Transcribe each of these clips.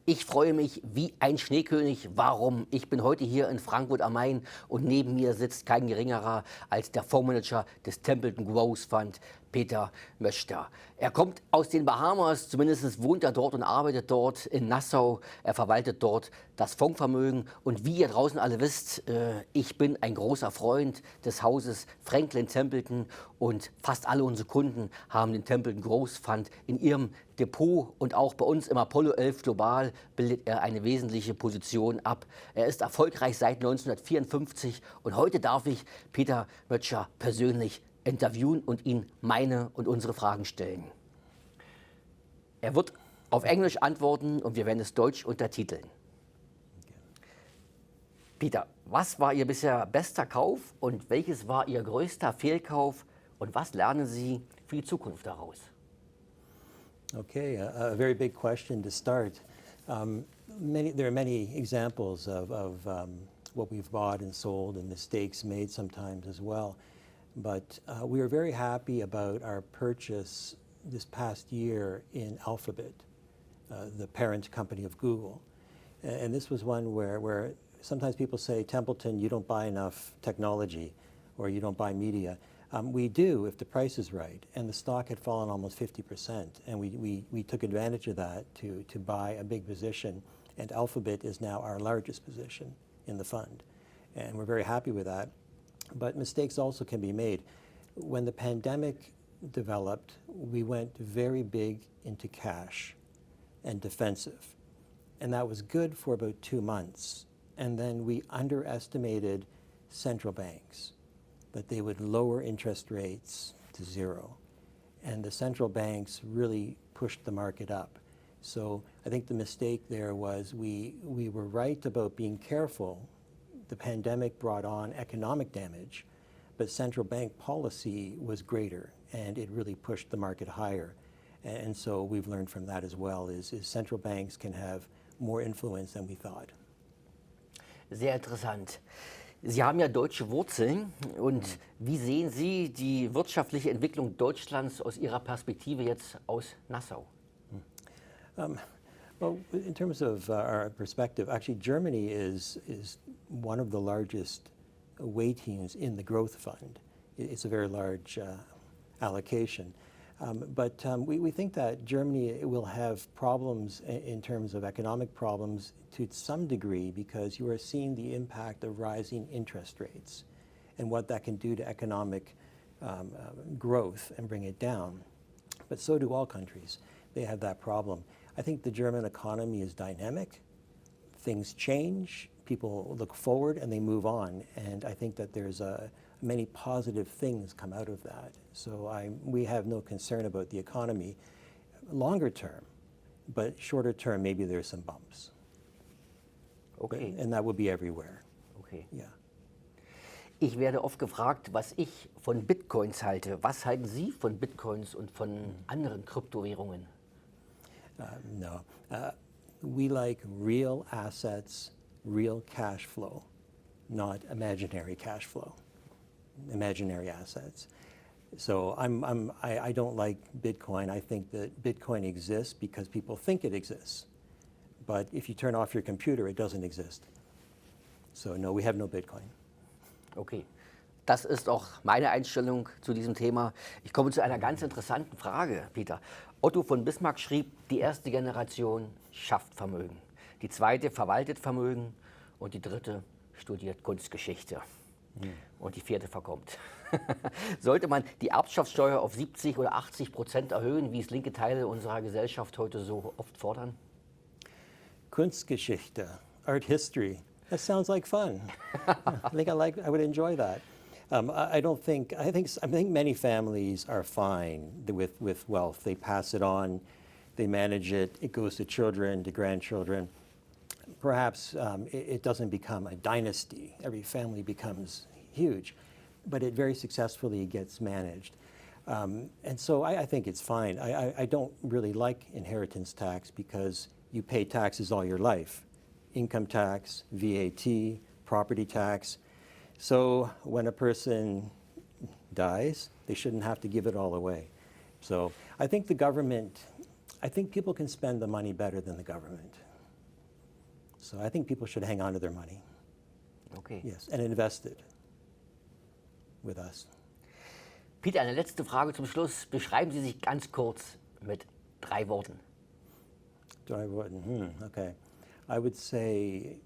Ich freue mich wie ein Schneekönig. Warum? Ich bin heute hier in Frankfurt am Main und neben mir sitzt kein geringerer als der Fondsmanager des Templeton Growth Fund, Peter Moeschter. Er kommt aus den Bahamas, zumindest wohnt er dort und arbeitet dort in Nassau. Er verwaltet dort das Fondsvermögen. Und wie ihr draußen alle wisst, ich bin ein großer Freund des Hauses Franklin Templeton und fast alle unsere Kunden haben den Templeton Growth Fund in ihrem Depot und auch bei uns im Apollo 11 Global bildet er eine wesentliche Position ab. Er ist erfolgreich seit 1954 und heute darf ich Peter Moeschter persönlich interviewen und ihm meine und unsere Fragen stellen. Er wird auf Englisch antworten und wir werden es deutsch untertiteln. Peter, was war Ihr bisher bester Kauf und welches war Ihr größter Fehlkauf und was lernen Sie für die Zukunft daraus? Okay, a very big question to start. There are many examples of what we've bought and sold and mistakes made sometimes as well. But we are very happy about our purchase this past year in Alphabet, the parent company of Google. And this was one where sometimes people say, Templeton, you don't buy enough technology or you don't buy media. We do if the price is right, and the stock had fallen almost 50%, and we took advantage of that to buy a big position, and Alphabet is now our largest position in the fund, and we're very happy with that. But mistakes also can be made. When the pandemic developed, we went very big into cash and defensive, and that was good for about 2 months, and then we underestimated central banks, that they would lower interest rates to zero. And the central banks really pushed the market up. So I think the mistake there was we were right about being careful. The pandemic brought on economic damage, but central bank policy was greater, and it really pushed the market higher. And so we've learned from that as well, is central banks can have more influence than we thought. Sehr interessant. Sie haben ja deutsche Wurzeln und wie sehen Sie die wirtschaftliche Entwicklung Deutschlands aus Ihrer Perspektive jetzt aus Nassau? Well, in terms of our perspective, actually Germany is one of the largest weightings in the growth fund. It's a very large allocation. But we think that Germany will have problems in terms of economic problems to some degree because you are seeing the impact of rising interest rates and what that can do to economic growth and bring it down. But so do all countries. They have that problem. I think the German economy is dynamic. Things change. People look forward and they move on. And I think that there's many positive things come out of that. So we have no concern about the economy longer term, but shorter term, maybe there's some bumps. Okay. And that will be everywhere. Okay. Yeah. Ich werde oft gefragt, was ich von Bitcoins halte. Was halten Sie von Bitcoins und von anderen Kryptowährungen? No. We like real assets, real cash flow, not imaginary cash flow, imaginary assets. So I don't like Bitcoin. I think that Bitcoin exists because people think it exists. But if you turn off your computer, it doesn't exist. So no, we have no Bitcoin. Okay, das ist auch meine Einstellung zu diesem Thema. Ich komme zu einer ganz interessanten Frage, Peter. Otto von Bismarck schrieb, die erste Generation schafft Vermögen, die zweite verwaltet Vermögen und die dritte studiert Kunstgeschichte. Und die vierte verkommt. Sollte man die Erbschaftssteuer auf 70 oder 80% erhöhen, wie es linke Teile unserer Gesellschaft heute so oft fordern? Kunstgeschichte, art history. That sounds like fun. I would enjoy that. I think many families are fine with wealth. They pass it on, they manage it, it goes to children, to grandchildren. Perhaps it doesn't become a dynasty. Every family becomes huge, but it very successfully gets managed. And so I think it's fine. I don't really like inheritance tax because you pay taxes all your life. Income tax, VAT, property tax. So when a person dies, they shouldn't have to give it all away. So I think people can spend the money better than the government. So I think people should hang on to their money. Okay. Yes, and invest it with us. Peter, eine letzte Frage zum Schluss. Beschreiben Sie sich ganz kurz mit 3 Worten. Okay. I would say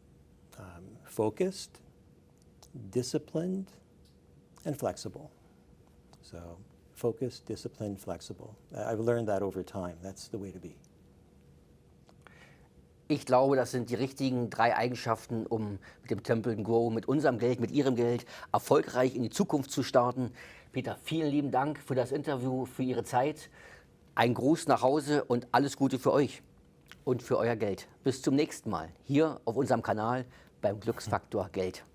focused, disciplined, and flexible. So focused, disciplined, flexible. I've learned that over time. That's the way to be. Ich glaube, das sind die richtigen 3 Eigenschaften, um mit dem Templeton Grow, mit unserem Geld, mit Ihrem Geld erfolgreich in die Zukunft zu starten. Peter, vielen lieben Dank für das Interview, für Ihre Zeit. Ein Gruß nach Hause und alles Gute für euch und für euer Geld. Bis zum nächsten Mal hier auf unserem Kanal beim Glücksfaktor Geld.